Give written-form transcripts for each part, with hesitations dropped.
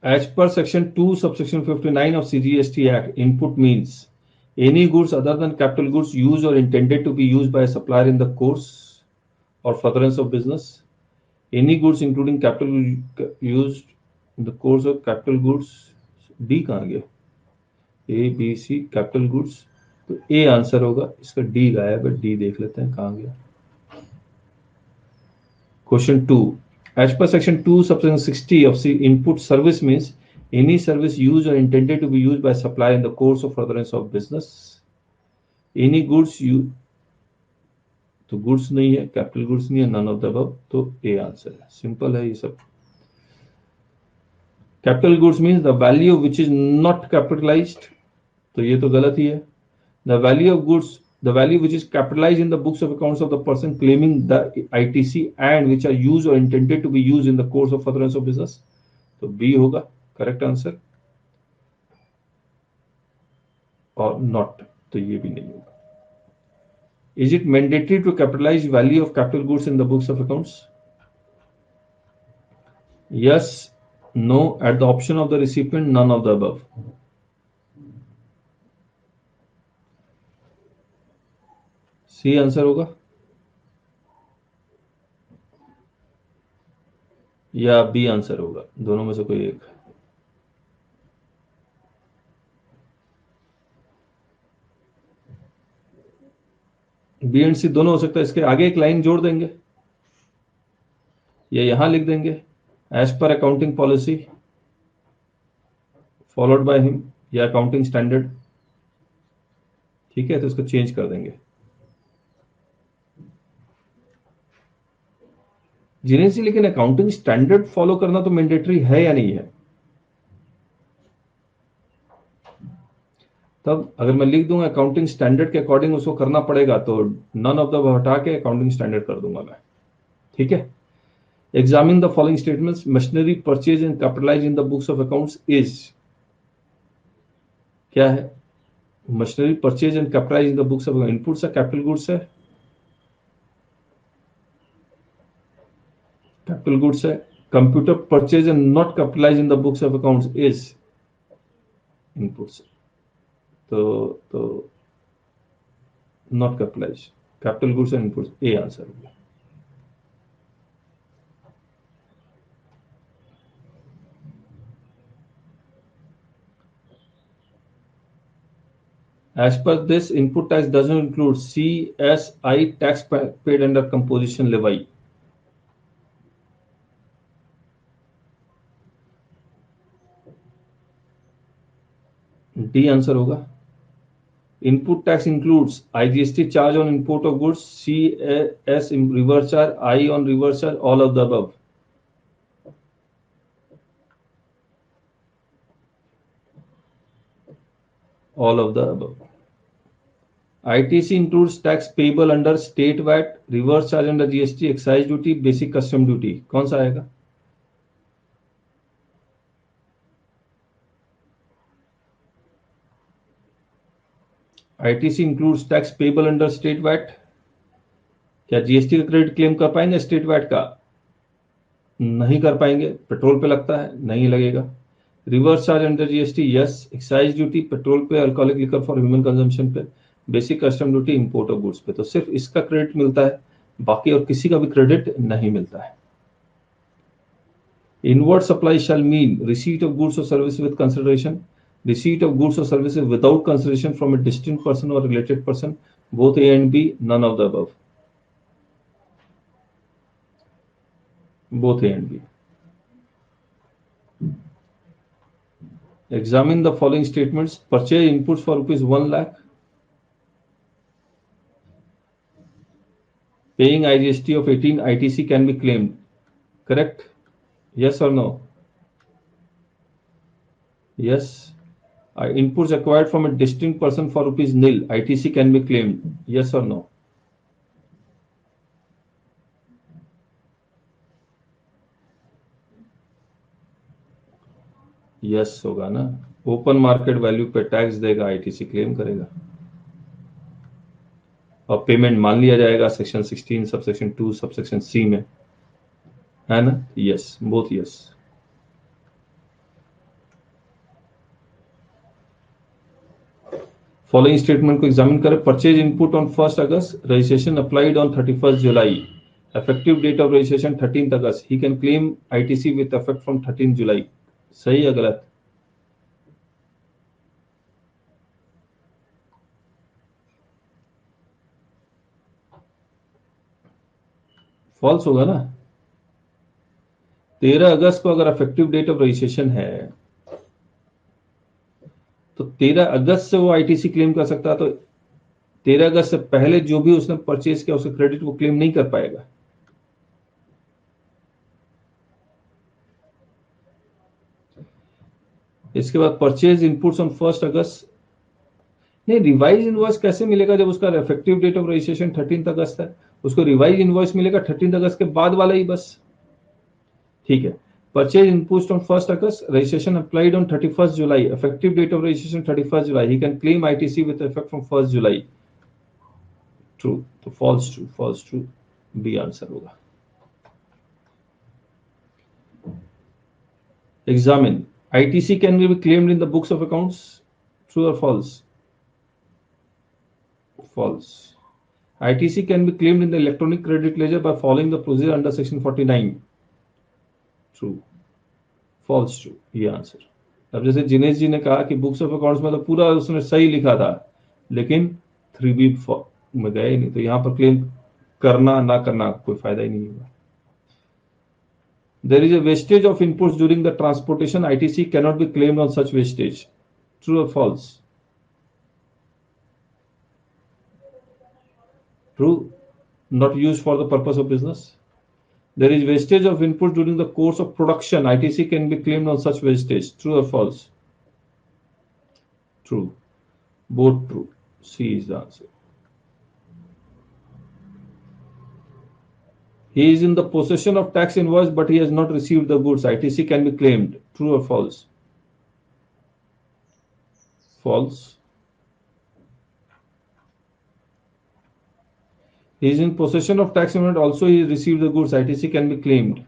As per section 2 subsection 59 of CGST Act, input means any goods other than capital goods used or intended to be used by a supplier in the course or furtherance of business. Any goods including capital used in the course of capital goods. D कहाँ गया? A, B, C capital goods. तो A answer होगा, इसका D गायब है, D देख लेते हैं कहाँ गया. Question 2. As per section 2 subsection 60 of the input service means any service used or intended to be used by supplier in the course of furtherance of business. Any goods you तो goods नहीं है, capital goods नहीं है, none of the above, तो A answer है. Simple है ये सब. Capital goods means the value which is not capitalised, तो ये तो गलत ही है. The value of goods, the value which is capitalized in the books of accounts of the person claiming the ITC and which are used or intended to be used in the course of furtherance of business. तो B होगा correct answer, और not तो ये भी नहीं होगा. Is it mandatory to capitalize value of capital goods in the books of accounts? Yes, no, at the option of the recipient, none of the above. C answer होगा या B answer होगा, दोनों में से कोई एक. बी एंड सी दोनों हो सकता है. इसके आगे एक लाइन जोड़ देंगे या यहां लिख देंगे एज पर accounting policy followed by him या अकाउंटिंग स्टैंडर्ड. ठीक है, तो इसको चेंज कर देंगे. जिन्हें सी, लेकिन अकाउंटिंग स्टैंडर्ड फॉलो करना तो मैंडेटरी है या नहीं है? तब अगर मैं लिख दूंगा अकाउंटिंग स्टैंडर्ड के अकॉर्डिंग उसको करना पड़ेगा, तो नन ऑफ द हटा के अकाउंटिंग स्टैंडर्ड कर दूंगा मैं. ठीक है. Examine the following statements. Machinery purchase and capitalize in the books of accounts is, क्या है? Machinery purchase and capitalize in the books of account. Inputs है, कैपिटल गुड्स है, कैपिटल गुड्स है. Computer purchase and not capitalize in the books of accounts is inputs. तो not capitalize, capital goods and inputs, A answer हो गया. As per this, input tax doesn't include CSI tax paid under composition levy. D answer होगा. Input tax includes IGST charge on import of goods, CS reverse charge, I on reverse charge, all of the above. All of the above. ITC includes tax payable under state VAT, reverse charge under GST, excise duty, basic custom duty. कौन सा आएगा? ITC includes tax payable under state VAT. क्या GST का credit claim कर पाएंगे state VAT का? नहीं कर पाएंगे. पेट्रोल पे लगता है, नहीं लगेगा. Reverse charge under GST, yes. Excise duty petrol पे, alcoholic liquor for human consumption पे, basic custom duty import of goods पे. तो सिर्फ इसका क्रेडिट मिलता है, बाकी और किसी का भी क्रेडिट नहीं मिलता है. Inward supply shall mean receipt of goods और service with consideration, receipt of goods or services without consideration from a distinct person or related person. Both A and B, none of the above. Both A and B. Examine the following statements. Purchase inputs for rupees 1 lakh. Paying IGST of 18 ITC can be claimed. Correct? Yes or no? Yes. Inputs acquired from a distinct person for rupees nil, ITC can be claimed. Yes or no? Yes होगा ना. Open market value पे tax देगा, ITC claim करेगा और payment मान लिया जाएगा section 16 subsection 2 subsection सी में, है ना? Yes, both yes. Following statement को एग्जामिन करें. Purchase input on 1 August, registration applied on 31 July, effective date of registration 13 August. He can claim ITC with effect from 13 July. सही या गलत? फॉल्स होगा ना. 13 अगस्त को अगर इफेक्टिव डेट ऑफ रजिस्ट्रेशन है तो 13 अगस्त से वो आईटीसी क्लेम कर सकता है. तो 13 अगस्त से पहले जो भी उसने परचेज किया उसका क्रेडिट वो क्लेम नहीं कर पाएगा. इसके बाद परचेज इनपुट्स ऑन 1 अगस्त. नहीं, रिवाइज इनवॉइस कैसे मिलेगा जब उसका इफेक्टिव डेट ऑफ रजिस्ट्रेशन 13 अगस्त है. उसको रिवाइज इनवॉइस मिलेगा 13 अगस्त के बाद वाला ही बस. ठीक है. Purchase inputs on 1 August, registration applied on 31 July, effective date of registration 31 July. He can claim ITC with effect from 1 July. True. तो false true, false true, B answer होगा. Examine. ITC can be claimed in the books of accounts. True or false? False. ITC can be claimed in the electronic credit ledger by following the procedure under section 49. True. False true. ये answer. अब जैसे जिनेश जी ने कहा कि books of accounts में तो पूरा उसने सही लिखा था लेकिन 3B में गए नहीं, तो यहाँ पर क्लेम करना ना करना कोई फायदा ही नहीं होगा. There is a wastage of inputs during the transportation. ITC cannot be claimed on such wastage. True or false? True. Not used for the purpose of business. There is wastage of inputs during the course of production. ITC can be claimed on such wastage. True or false? True. Both true. C is the answer. He is in the possession of tax invoice, but he has not received the goods. ITC can be claimed. True or false? False. He is in possession of tax invoice, also he received the goods. ITC can be claimed.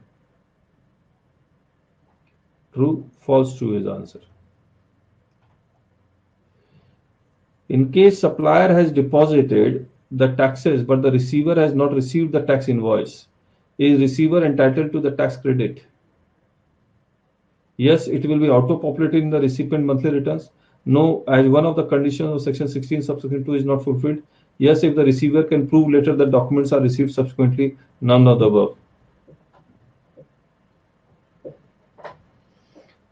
True. False. True is the answer. In case supplier has deposited the taxes, but the receiver has not received the tax invoice, is receiver entitled to the tax credit? Yes, it will be auto-populated in the recipient monthly returns. No, as one of the conditions of section 16 subsection 2 is not fulfilled. Yes, if the receiver can prove later that documents are received subsequently. None of the above.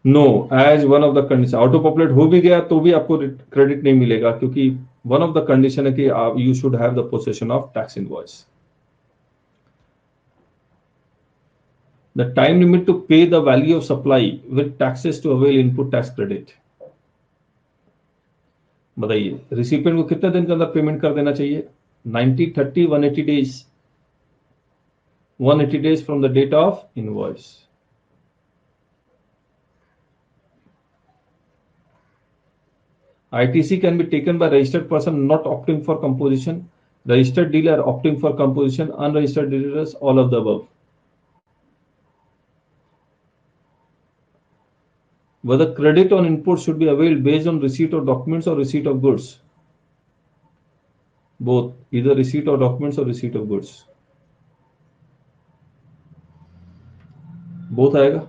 No, as one of the conditions. auto-populate हो भी गया तो भी आपको credit नहीं मिलेगा क्योंकि one of the condition है कि you should have the possession of tax invoice. The time limit to pay the value of supply with taxes to avail input tax credit. बताइए रिसिपिएंट को कितने दिन के अंदर पेमेंट कर देना चाहिए? 90, 30, 180 days. 180 days from the date of invoice. ITC can be taken by registered person not opting for composition, registered dealer opting for composition, unregistered dealers, all of the above. Whether credit on input should be availed based on receipt of documents or receipt of goods? Both, either receipt of documents or receipt of goods. Both आएगा.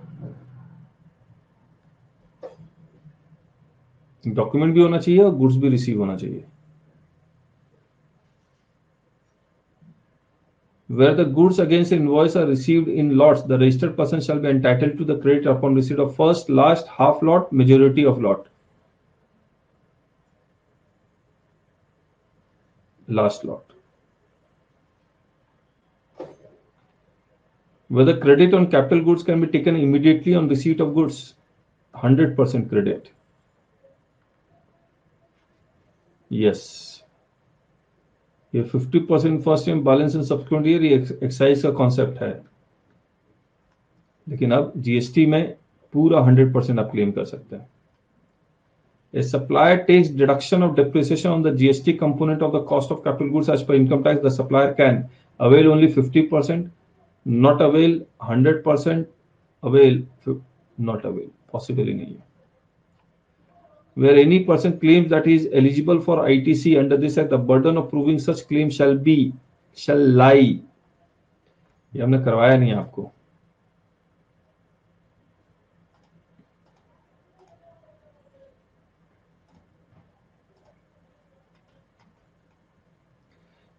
Document भी होना चाहिए और goods भी receive होना चाहिए. Where the goods against invoice are received in lots, the registered person shall be entitled to the credit upon receipt of first, last, half lot, majority of lot. Last lot. Whether credit on capital goods can be taken immediately on receipt of goods, 100% credit. Yes. ये 50% first time balance in subsequent year ये excise का concept है, लेकिन अब GST में पूरा 100% आप claim कर सकते हैं. A supplier takes deduction of depreciation on the GST component of the cost of capital goods as per income tax. The supplier can avail only 50%, not avail 100%, avail not avail. Possible ही नहीं है. where any person claims that he is eligible for ITC under this act, the burden of proving such claim shall lie. ये हमने करवाया नहीं आपको.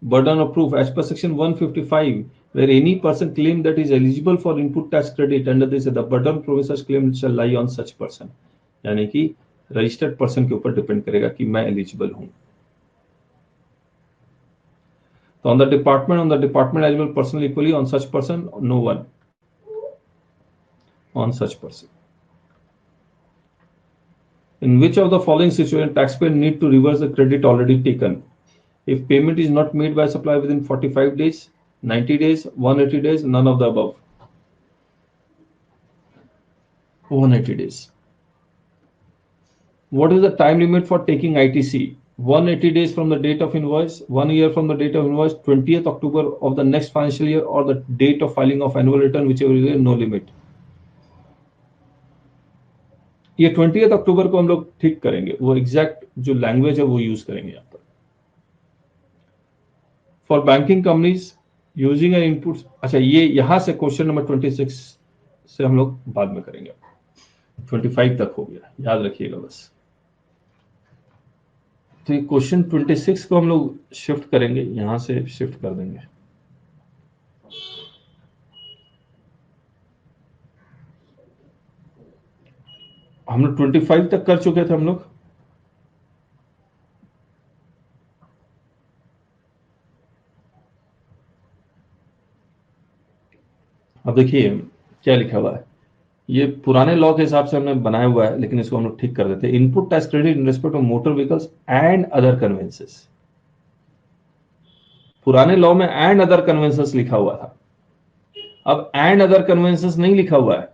Burden of proof as per section 155, where any person claim that is eligible for input tax credit under this, the burden of proving such claim shall lie on such person. यानी कि registered person के ऊपर depend करेगा कि मैं eligible हूं. So on the department eligible person equally, on such person, no one. On such person. In which of the following situation taxpayer need to reverse the credit already taken? If payment is not made by supplier within 45 days, 90 days, 180 days, none of the above. 180 days. What is the time limit for taking ITC? 180 days from the date of invoice, 1 year from the date of invoice, 20th October of the next financial year, or the date of filing of annual return, whichever is there, no limit. ये 20th अक्टूबर को हम लोग ठीक करेंगे, वो exact जो language है वो यूज करेंगे यहाँ पर. For banking companies using N input, अच्छा ये यहां से क्वेश्चन नंबर 26 से हम लोग बाद में करेंगे. 25 तक हो गया, याद रखिएगा बस. तो ये क्वेश्चन 26 को हम लोग शिफ्ट करेंगे, यहां से शिफ्ट कर देंगे. हम लोग 25 तक कर चुके थे हम लोग. अब देखिए क्या लिखा हुआ है. ये पुराने लॉ के हिसाब से हमने बनाया हुआ है, लेकिन इसको हम लोग ठीक कर देते हैं. Input tax credit in respect of motor vehicles and other conveyances. पुराने लॉ में एंड अदर कन्वेंसेस लिखा हुआ था, अब एंड अदर कन्वेंसेस नहीं लिखा हुआ है.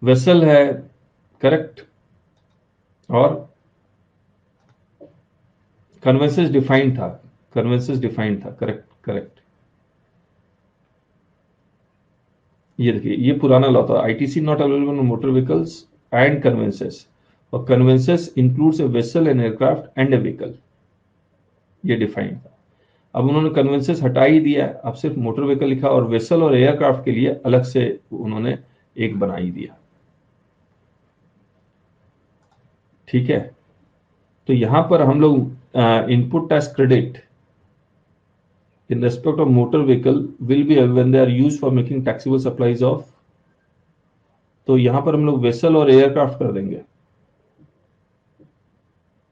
वेसल है करेक्ट, और कन्वेंसेस डिफाइंड था, करेक्ट. ये देखिए ये पुराना लॉ था, ITC not available on motor vehicles and conveyances, और conveyances includes a vessel and aircraft and a vehicle, ये डिफाइंड था. अब उन्होंने कन्वेंसेस हटा ही दिया, अब सिर्फ मोटर व्हीकल लिखा, और वेसल और एयरक्राफ्ट के लिए अलग से उन्होंने एक बना ही दिया. ठीक है, तो यहां पर हम लोग input tax credit in respect of motor vehicle will be when they are used for making taxable supplies of, तो यहां पर हम लोग वेसल और एयरक्राफ्ट कर देंगे.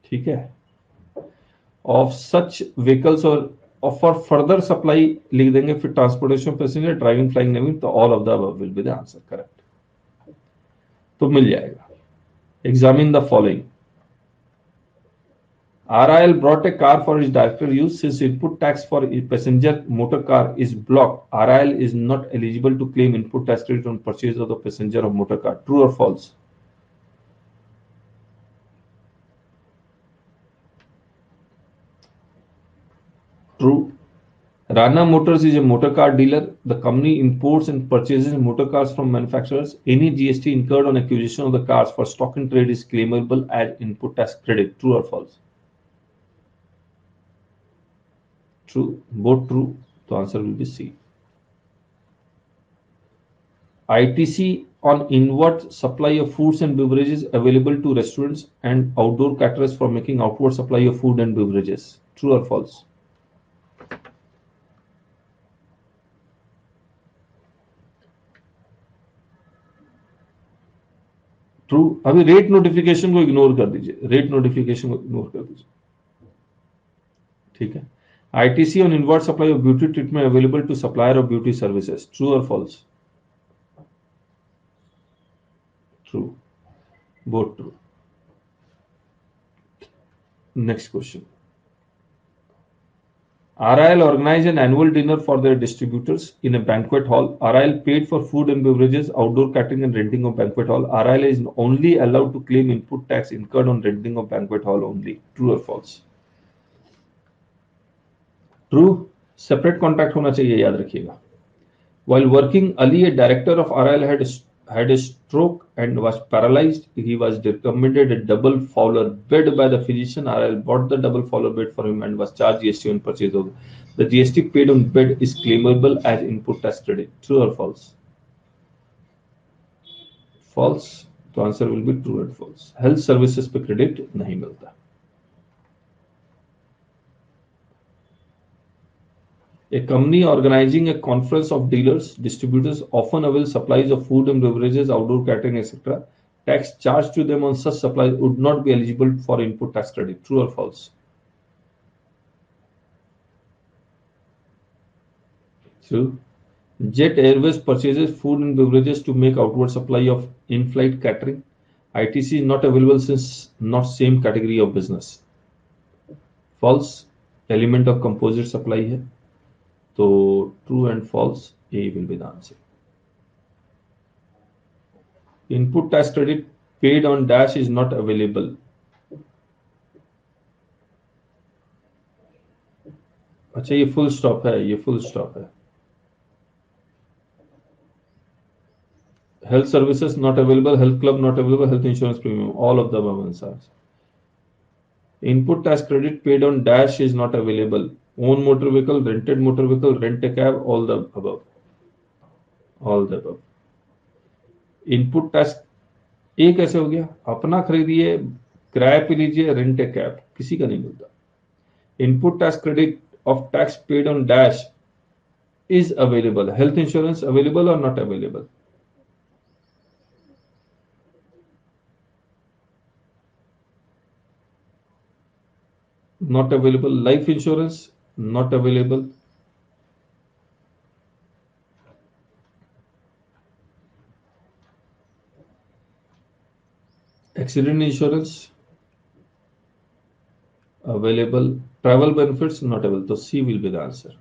ठीक है, ऑफ सच व्हीकल्स और फॉर फर्दर सप्लाई लिख देंगे, फिर ट्रांसपोर्टेशन पैसेंजर, ड्राइविंग, फ्लाइंग, नेविंग, तो all of the above will be the answer correct. तो मिल जाएगा. Examine the following. RIL brought a car for his director use. Since input tax for a passenger motor car is blocked, RIL is not eligible to claim input tax credit on purchase of the passenger of motor car. True or false? True. Rana Motors is a motor car dealer. The company imports and purchases motor cars from manufacturers. Any GST incurred on acquisition of the cars for stock in trade is claimable as input tax credit. True or false? True, both true. The answer will be C. ITC on inward supply of foods and beverages available to restaurants and outdoor caterers for making outward supply of food and beverages. True or false? True. अभी rate notification को ignore कर दीजिए, ठीक है. ITC on inward supply of beauty treatment available to supplier of beauty services. True or false? True. Both true. Next question. RIL organized an annual dinner for their distributors in a banquet hall. RIL paid for food and beverages, outdoor catering and renting of banquet hall. RIL is only allowed to claim input tax incurred on renting of banquet hall only. True or false? True. Separate contract होना चाहिए, याद रखिएगा. While working, Ali, a director of RIL, had a stroke and was paralyzed. He was recommended a double Fowler bed by the physician. RIL bought the double Fowler bed for him and was charged GST on purchase of the GST paid on bed is claimable as input tax credit. True or false? False. तो answer will be true and false. Health services पे credit नहीं मिलता. A company organizing a conference of dealers, distributors often avail supplies of food and beverages, outdoor catering, etc. Tax charged to them on such supplies would not be eligible for input tax credit. True or false? True. Jet Airways purchases food and beverages to make outward supply of in-flight catering. ITC is not available since not same category of business. False. Element of composite supply है. So true and false, A will be the answer. Input tax credit paid on dash is not available. अच्छा, ये full stop है, ये full stop है. Health services not available, health club not available, health insurance premium, all of the above answers. Input tax credit paid on dash is not available. Own motor vehicle, rented motor vehicle, rent a cab, all the above. All the above. Input tax एक कैसे हो गया? अपना खरीदिए, किराए पे लीजिए, rent a cab, किसी का नहीं मिलता. Input tax credit of tax paid on dash is available. Health insurance available or not available? Not available. Life insurance not available. Accident insurance available. Travel benefits not available. So C will be the answer.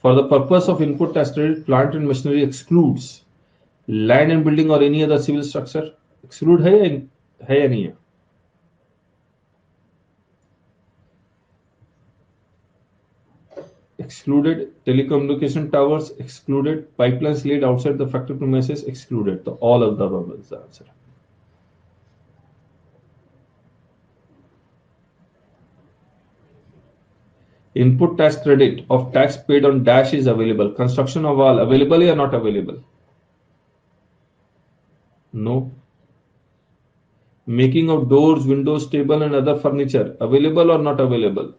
For the purpose of input tax credit, plant and machinery excludes land and building or any other civil structure. Exclude है या नहीं है? Excluded. Telecommunication towers excluded. Pipelines laid outside the factory premises excluded. So all of the above is the answer. Input tax credit of tax paid on dash is available. Construction of wall available or not available? No. Making of doors, windows, table and other furniture available or not available?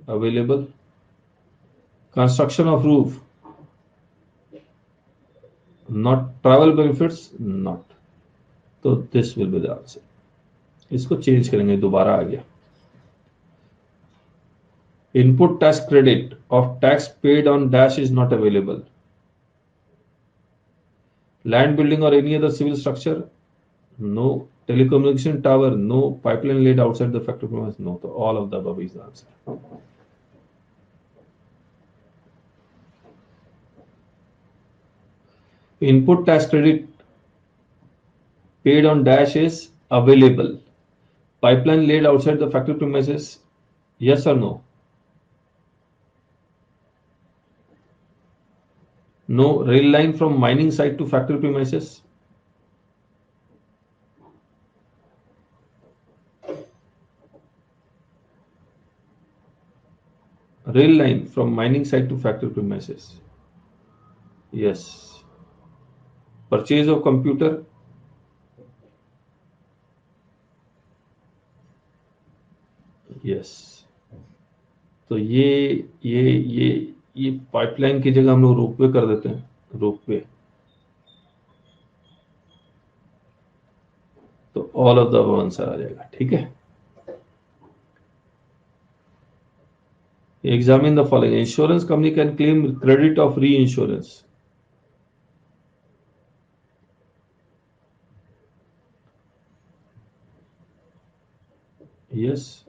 Available. Construction of roof not. Travel benefits not. So this will be the answer. इसको change करेंगे, दोबारा आ गया. Input tax credit of tax paid on dash is not available. Land building or any other civil structure? No. Telecommunication tower? No. Pipeline laid outside the factory premises? No. So all of the above is the answer. Input tax credit paid on dash is available. Pipeline laid outside the factory premises? Yes or no? No. Rail line from mining site to factory premises? Rail line from mining site to factory premises? Yes. Purchase of computer? Yes. तो ये pipeline की जगह हम लोग ropeway कर देते हैं, ropeway. तो all of the above answer आ जाएगा. ठीक है. Examine the following. Insurance company can claim credit of reinsurance. Yes.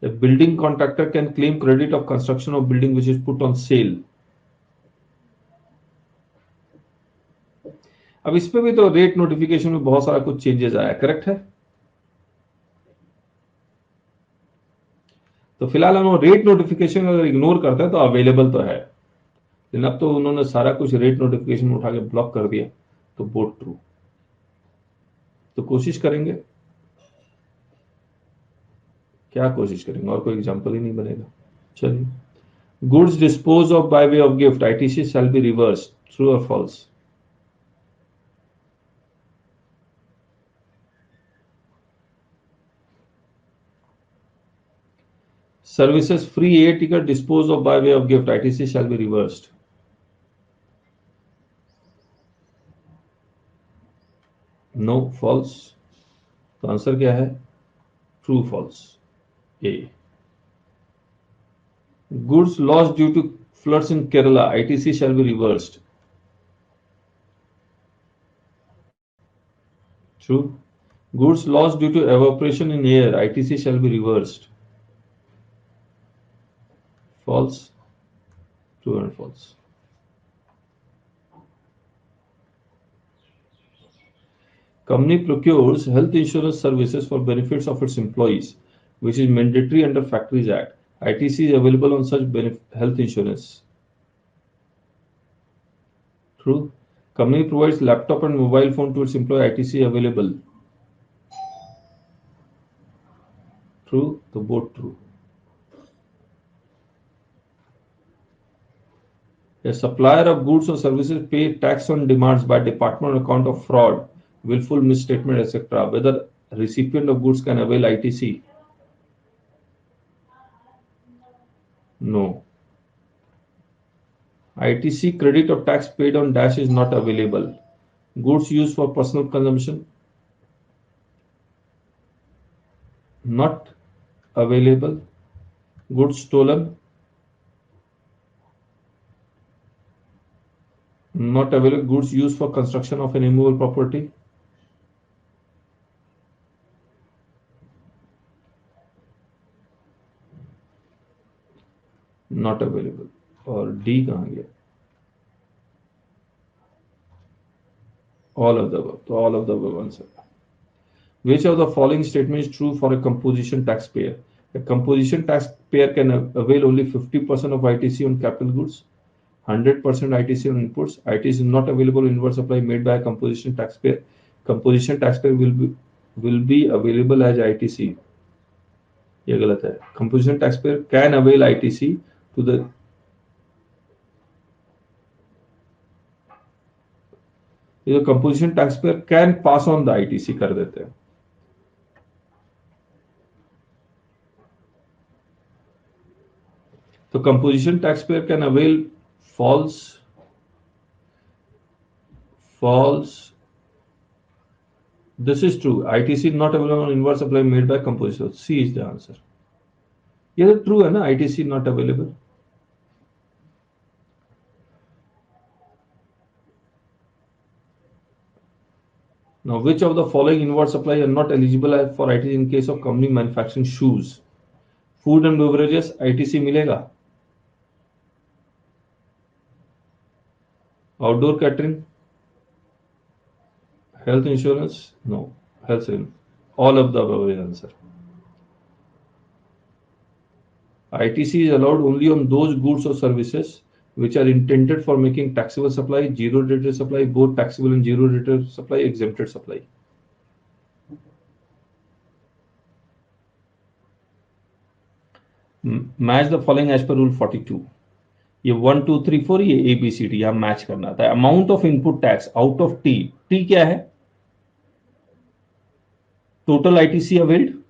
A building contractor can claim credit of construction of building which is put on sale. अब इस पे भी तो rate notification में बहुत सारा कुछ चेंजेस आया, करेक्ट है? तो फिलहाल हम रेट नोटिफिकेशन अगर इग्नोर करते हैं तो अवेलेबल तो है, लेकिन अब तो उन्होंने सारा कुछ रेट नोटिफिकेशन में उठा के ब्लॉक कर दिया, तो बोथ ट्रू। तो कोशिश करेंगे, क्या कोशिश करेंगे, और कोई एग्जांपल ही नहीं बनेगा। चलिए, goods dispose of by way of gift ITC shall be reverse, true और false? Services free air ticket disposed of by way of gift ITC shall be reversed. No, false. तो आंसर क्या है? True, false. A. Goods lost due to floods in Kerala ITC shall be reversed. True. Goods lost due to evaporation in air ITC shall be reversed. False. True and false. Company procures health insurance services for benefits of its employees, which is mandatory under Factories Act. ITC is available on such health insurance. True. Company provides laptop and mobile phone to its employee. ITC available. True. So both true. A supplier of goods or services pay tax on demands by department on account of fraud, willful misstatement, etc. Whether recipient of goods can avail ITC? No. ITC credit of tax paid on dash is not available. Goods used for personal consumption? Not available. Goods stolen? Not available. Goods used for construction of an immovable property? Not available. और D कहाँ गया? All of the above. So all of the above answer. Which of the following statement is true for a composition taxpayer? A composition taxpayer can avail only 50% of ITC on capital goods, 100% ITC on inputs. ITC is not available in inward supply made by a composition taxpayer. Composition taxpayer will be available as ITC. ये गलत है. Composition taxpayer can avail ITC to the composition taxpayer can pass on the ITC कर देते हैं. So composition taxpayer can avail false. This is true. ITC is not available on inward supply made by composition. C is the answer. ये तो true है ना, ITC not available. Now, which of the following inward supply are not eligible for ITC in case of company manufacturing shoes? Food and beverages, ITC मिलेगा. Outdoor catering, health insurance, no. Health insurance, all of the above is answer. ITC is allowed only on those goods or services which are intended for making taxable supply, zero rated supply, both taxable and zero rated supply, exempted supply. Match the following as per rule 42. ये 1 2 3 4 ये ABCD यहां match करना था. Amount of input tax out of T. T क्या है? Total ITC availed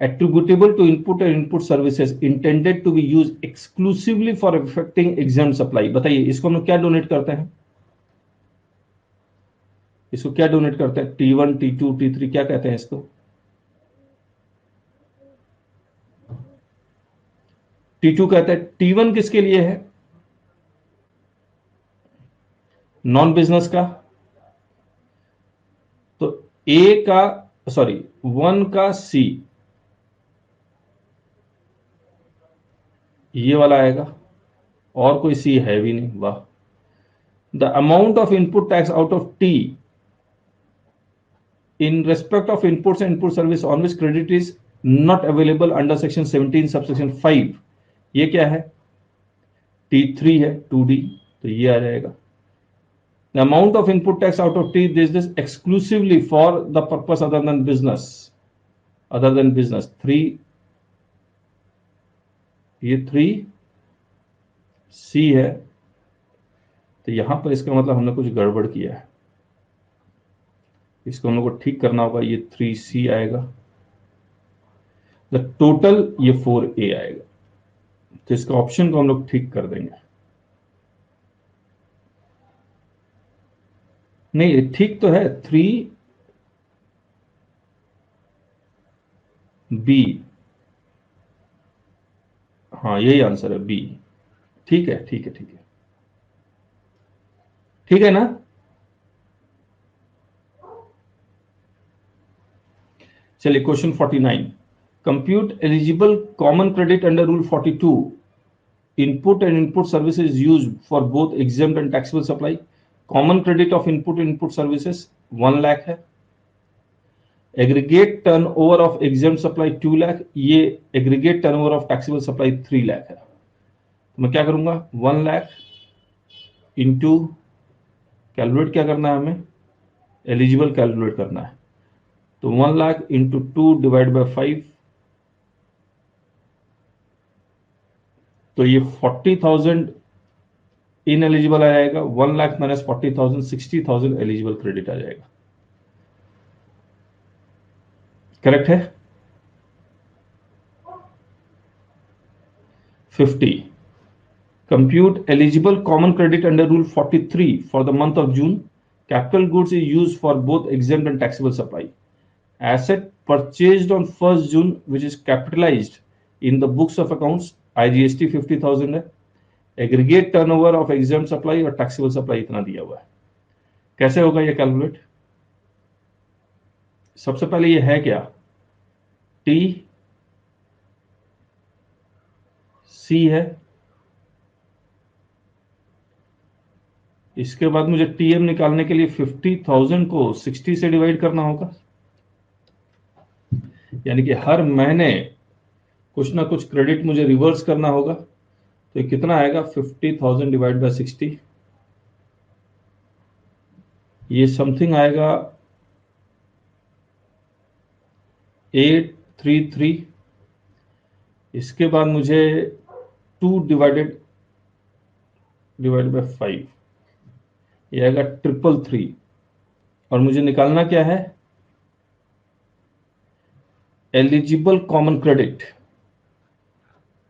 attributable to input and input services intended to be used exclusively for affecting exempt supply. बताइए इसको हम क्या डोनेट करते हैं? इसको क्या डोनेट करते हैं? T1 T2 T3 क्या कहते हैं इसको? T2 कहते हैं. T1 किसके लिए है? नॉन बिजनेस का. तो A का 1 का C ये वाला आएगा, और कोई सी है भी नहीं. वाह. The amount of input tax out of T in respect of inputs and input service on which credit is not available under section 17 subsection 5, ये क्या है? T3 है, 2D, तो ये आ जाएगा। The amount of input tax out of T this exclusively for the purpose other than business, 3, ये 3C है, तो यहां पर इसका मतलब हमने कुछ गड़बड़ किया है, इसको हम लोग को ठीक करना होगा। ये 3C आएगा, द टोटल ये 4A आएगा, तो इसका ऑप्शन को हम लोग ठीक कर देंगे। नहीं, ठीक तो है, 3B, हाँ यही आंसर है, B। ठीक है, ठीक है, ठीक है, ठीक है ना। चलिए question 49, compute eligible common credit under rule 42, input and input services use for both exempt and taxable supply. Common credit of input services 1 lakh है, aggregate turnover of exempt supply 2 lakh, ये aggregate turnover of taxable supply 3 lakh है। तो मैं क्या करूंगा, 1 lakh into, calculate क्या करना है हमें, एलिजिबल कैलकुलेट करना है, तो 1 लाख इंटू 2 डिवाइड बाय 5, तो ये 40,000 इन एलिजिबल आ जाएगा, 1 लाख माइनस 40,000, 60,000 एलिजिबल क्रेडिट आ जाएगा। करेक्ट है। 50, compute eligible common credit under rule 43 for the month of June. Capital goods is used for both exempt and taxable supply. Asset purchased on 1st June which is capitalized in the books of accounts, IGST 50,000 है, aggregate turnover of exempt supply और taxable supply इतना दिया हुआ है। कैसे होगा ये calculate? सबसे पहले ये है क्या, टी सी है, इसके बाद मुझे टीएम निकालने के लिए 50,000 को 60 से डिवाइड करना होगा, यानी कि हर महीने कुछ ना कुछ क्रेडिट मुझे रिवर्स करना होगा। तो ये कितना आएगा, 50,000 डिवाइड बाय 60, ये समथिंग आएगा 833। इसके बाद मुझे 2 डिवाइड बाय 5, ये आएगा 333, और मुझे निकालना क्या है, एलिजिबल कॉमन क्रेडिट।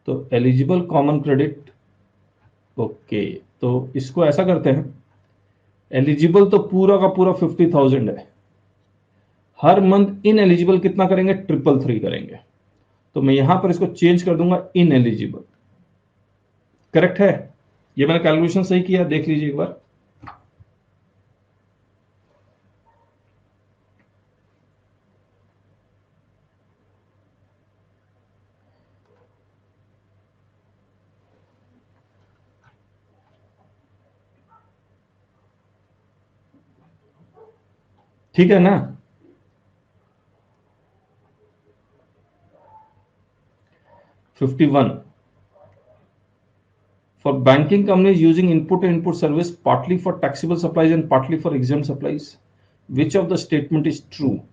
तो एलिजिबल कॉमन क्रेडिट, ओके, तो इसको ऐसा करते हैं, एलिजिबल तो पूरा का पूरा 50,000 है, हर मंथ इन एलिजिबल कितना करेंगे, 333 करेंगे, तो मैं यहां पर इसको चेंज कर दूंगा इन एलिजिबल। करेक्ट है, ये मैंने कैलकुलेशन सही किया, देख लीजिए एक बार। ठीक है ना। $51, for banking companies using input and input service partly for taxable supplies and partly for exempt supplies, which of the statement is true?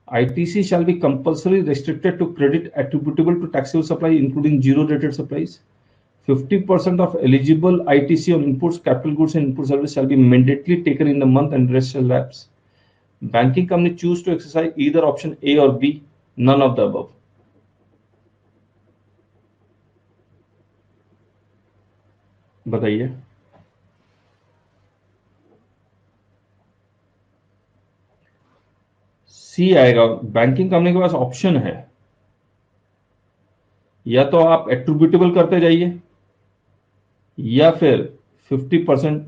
ITC shall be compulsorily restricted to credit attributable to taxable supply including zero rated supplies. 50% of eligible ITC on inputs, capital goods and input service shall be mandatorily taken in the month and rest shall lapse. Banking company choose to exercise either option A or B, none of the above. बताइए। सी आएगा, banking company के पास option है, या तो आप attributable करते जाइए या फिर 50%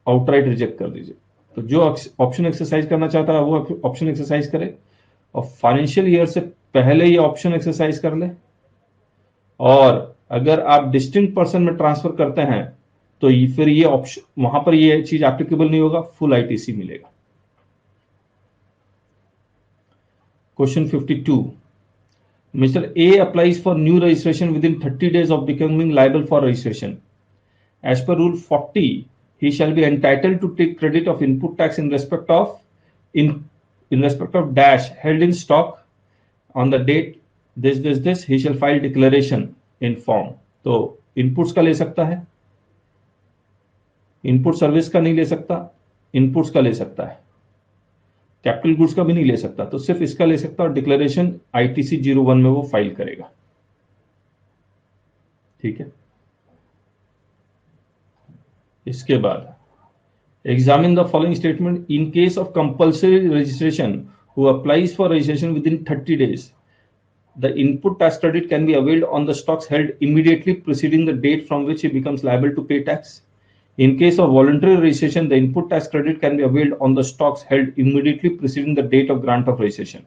आउटराइट रिजेक्ट कर दीजिए। तो जो ऑप्शन एक्सरसाइज करना चाहता है वो ऑप्शन एक्सरसाइज करे, और फाइनेंशियल ईयर से पहले ये ऑप्शन एक्सरसाइज कर ले, और अगर आप डिस्टिंक्ट पर्सन में ट्रांसफर करते हैं तो फिर ये ऑप्शन, वहां पर ये चीज एप्लीकेबल नहीं होगा, फुल आईटीसी मिलेगा। Question 52, Mr. A applies for new registration within 30 days of becoming liable for registration. As per Rule 40, he shall be entitled to take credit of input tax in respect of dash held in stock on the date this he shall file declaration in form. तो inputs का ले सकता है, input service का नहीं ले सकता, inputs का ले सकता है, कैपिटल गुड्स का भी नहीं ले सकता, तो सिर्फ इसका ले सकता और डिक्लेरेशन ITC 01 में वो फाइल करेगा। ठीक है, इसके बाद examine the following statement in case of compulsory registration who applies for registration with in 30 days the input tax credit can be availed on the stocks held immediately preceding the date from which he becomes liable to pay tax. In case of voluntary registration, the input tax credit can be availed on the stocks held immediately preceding the date of grant of registration.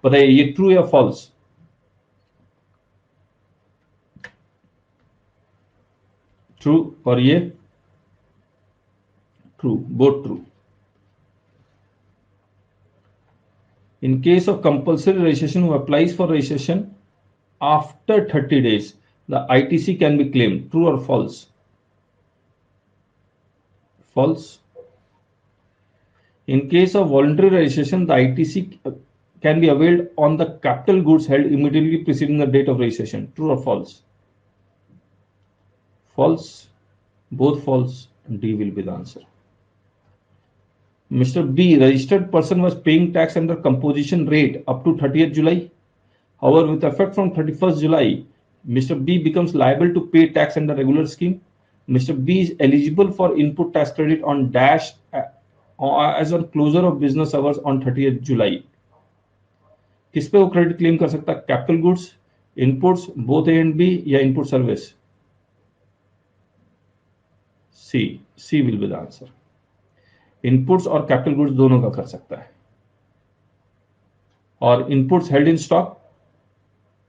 बताइए ये true या false? True और ये true, both true. In case of compulsory registration who applies for registration after 30 days, the ITC can be claimed. True or false? False. In case of voluntary registration, the ITC can be availed on the capital goods held immediately preceding the date of registration. True or false? False. Both false. D will be the answer. Mr. B, registered person was paying tax under composition rate up to 30th July. However, with effect from 31st July, Mr. B becomes liable to pay tax under regular scheme. Mr. B is eligible for input tax credit on dash as on closure of business hours on 30th July. किस पे वो credit claim कर सकता है? Capital goods, inputs, both A and B, या input service? C will be the answer. Inputs और capital goods दोनों का कर सकता है. और inputs held in stock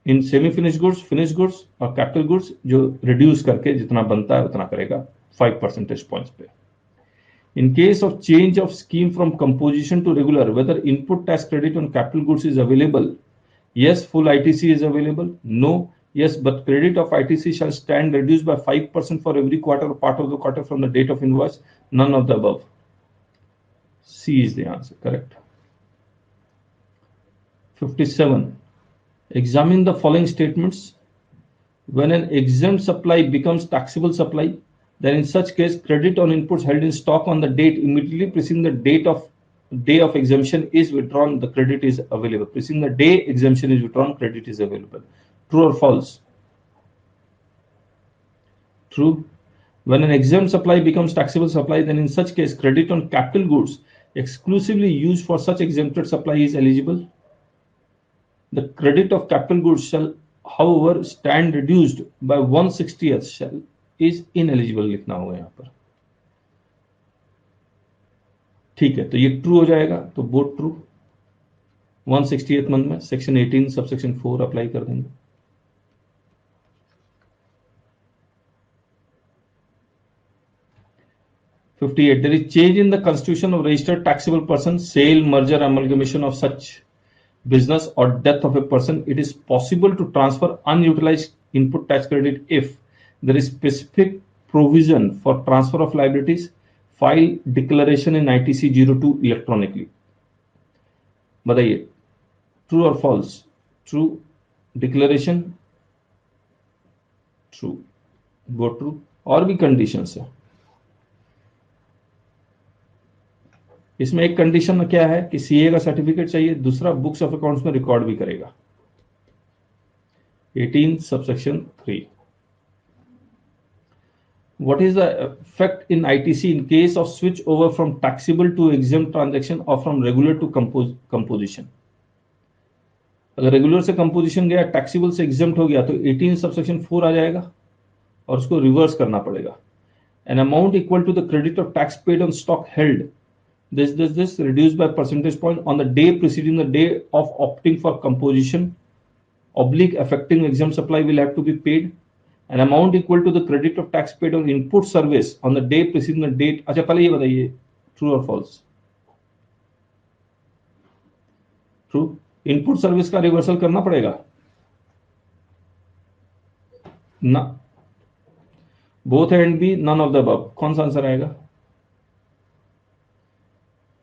in semi finish goods, finish goods और कैपिटल गुड्स जो रिड्यूस करके जितना बनता है उतना करेगा 5 परसेंटेज पॉइंट्स पे. In case of change of scheme from composition to regular, whether input tax credit on capital goods is available? Yes, full ITC is available. No, yes, but credit of ITC shall stand reduced by 5% for every quarter or part of the quarter from the date of invoice. None of the above. C is the answer. Correct. 57. Examine the following statements. When an exempt supply becomes taxable supply, then in such case, credit on inputs held in stock on the date immediately preceding the day of exemption is withdrawn. The credit is available. Preceding the day exemption is withdrawn, credit is available. True or false? True. When an exempt supply becomes taxable supply, then in such case, credit on capital goods exclusively used for such exempted supply is eligible. The credit of capital goods shall, however, stand reduced by 1/60th shall is ineligible लिखना होगा यहाँ पर. ठीक है, तो ये true हो जाएगा, तो बोथ ट्रू. 1/60th मंथ में सेक्शन 18 सबसेक्शन 4 अप्लाई कर देंगे. There is change in the constitution of registered taxable person, sale, merger, amalgamation of such business or death of a person. It is possible to transfer unutilized input tax credit if there is specific provision for transfer of liabilities. File declaration in ITC 02 electronically. बताइए true और false? True. Declaration true, both true. और भी conditions है इसमें. एक condition में क्या है कि CA का सर्टिफिकेट चाहिए, दूसरा बुक्स ऑफ अकाउंट्स में रिकॉर्ड भी करेगा. 18 subsection 3. What is the effect in ITC in case of switch over from taxable to exempt transaction or from regular to composition? अगर रेगुलर से कंपोजिशन गया, टैक्सेबल से एग्जेम्प्ट हो गया, तो 18 सबसेक्शन 4 आ जाएगा और उसको रिवर्स करना पड़ेगा. An amount equal to the credit of tax paid on stock held this reduced by percentage point on the day preceding the day of opting for composition / affecting exempt supply will have to be paid. An amount equal to the credit of tax paid on input service on the day preceding the date. अच्छा, पहले ये बताइए true और false? True. Input service का reversal करना पड़ेगा. ना, both A and b, none of the above. कौन सा आंसर आएगा?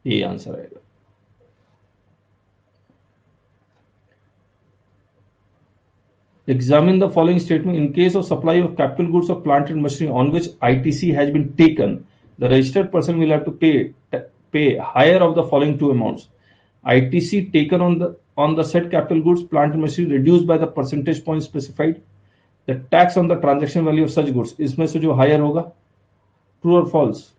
ये आंसर आएगा। Examine the following statement. In case of supply of capital goods or plant and machinery on which ITC has been taken, the registered person will have to pay higher of the following two amounts. ITC taken on the said capital goods, plant and machinery reduced by the percentage point specified. The tax on the transaction value of such goods, इसमें से जो higher होगा, true or false?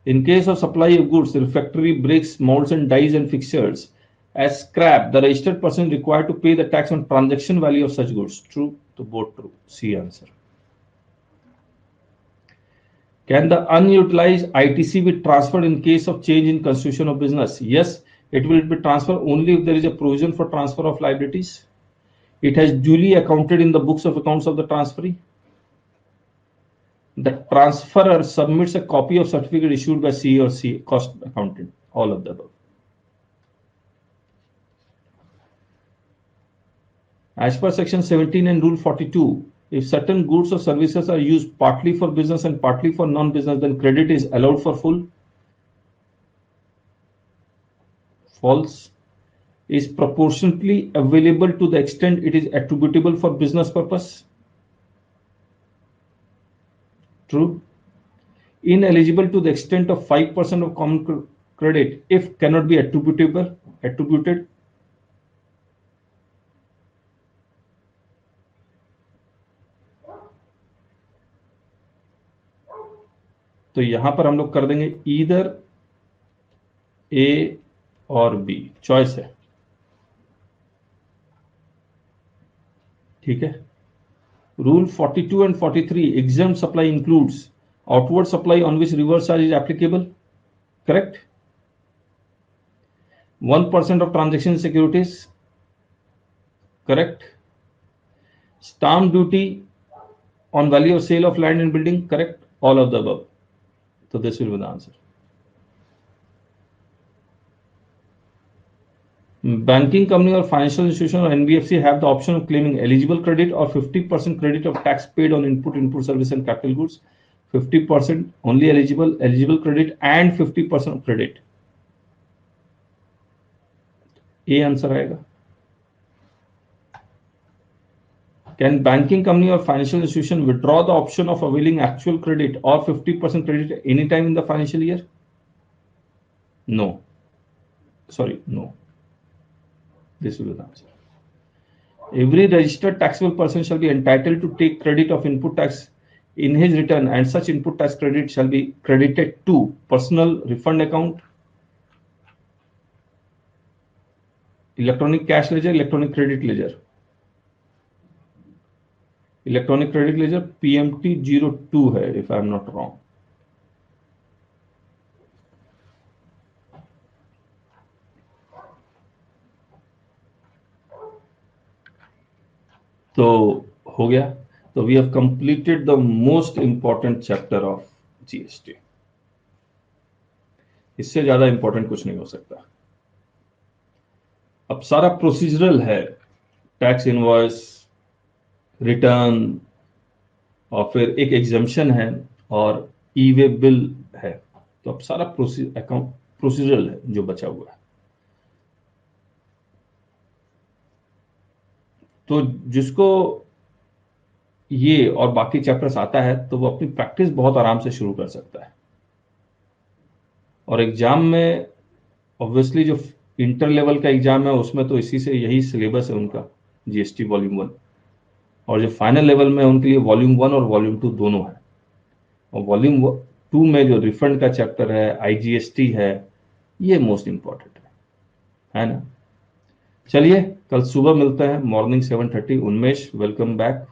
In case of supply of goods, refractory bricks, molds and dies and fixtures as scrap, the registered person is required to pay the tax on transaction value of such goods. True? So both true. C answer. Can the unutilized ITC be transferred in case of change in constitution of business? Yes, it will be transferred only if there is a provision for transfer of liabilities. It has duly accounted in the books of accounts of the transferee. The transferor submits a copy of certificate issued by C or C cost accountant. All of the above. As per section 17 and rule 42, if certain goods or services are used partly for business and partly for non-business, then credit is allowed for full. False. Is proportionately available to the extent it is attributable for business purpose. True. Ineligible to the extent of 5% of common credit if cannot be attributed. तो यहां पर हम लोग कर देंगे either ए और B, choice है। ठीक है। Rule 42 and 43, exempt supply includes outward supply on which reverse charge is applicable. Correct. 1% of transaction securities. Correct. Stamp duty on value of sale of land and building. Correct. All of the above. So this will be the answer. Banking company or financial institution or NBFC have the option of claiming eligible credit or 50% credit of tax paid on input service and capital goods. 50% only eligible credit and 50% credit. A answer आएगा. Can banking company or financial institution withdraw the option of availing actual credit or 50% credit at any time in the financial year? No. Sorry, no. This will be the answer. Every registered taxable person shall be entitled to take credit of input tax in his return, and such input tax credit shall be credited to personal refund account, electronic cash ledger, electronic credit ledger. Electronic credit ledger PMT 02 है, if I am not wrong. तो हो गया. So we have completed the most important chapter of GST. इससे ज्यादा important कुछ नहीं हो सकता. अब सारा प्रोसीजरल है, टैक्स इनवॉइस, रिटर्न, और फिर एक एग्जाम्पशन है और ई वे बिल है. तो अब सारा प्रोसीजरल है जो बचा हुआ है. तो जिसको ये और बाकी चैप्टर्स आता है तो वो अपनी प्रैक्टिस बहुत आराम से शुरू कर सकता है. और एग्जाम में ऑब्वियसली जो इंटर लेवल का एग्जाम है उसमें तो इसी से यही सिलेबस है उनका, जीएसटी वॉल्यूम 1, और जो फाइनल लेवल में उनके लिए वॉल्यूम 1 और वॉल्यूम 2 दोनों है. और वॉल्यूम 2 में जो रिफंड का चैप्टर है, आईजीएसटी है, ये मोस्ट इंपॉर्टेंट है ना. चलिए कल सुबह मिलते हैं मॉर्निंग 7:30. उन्मेष वेलकम बैक.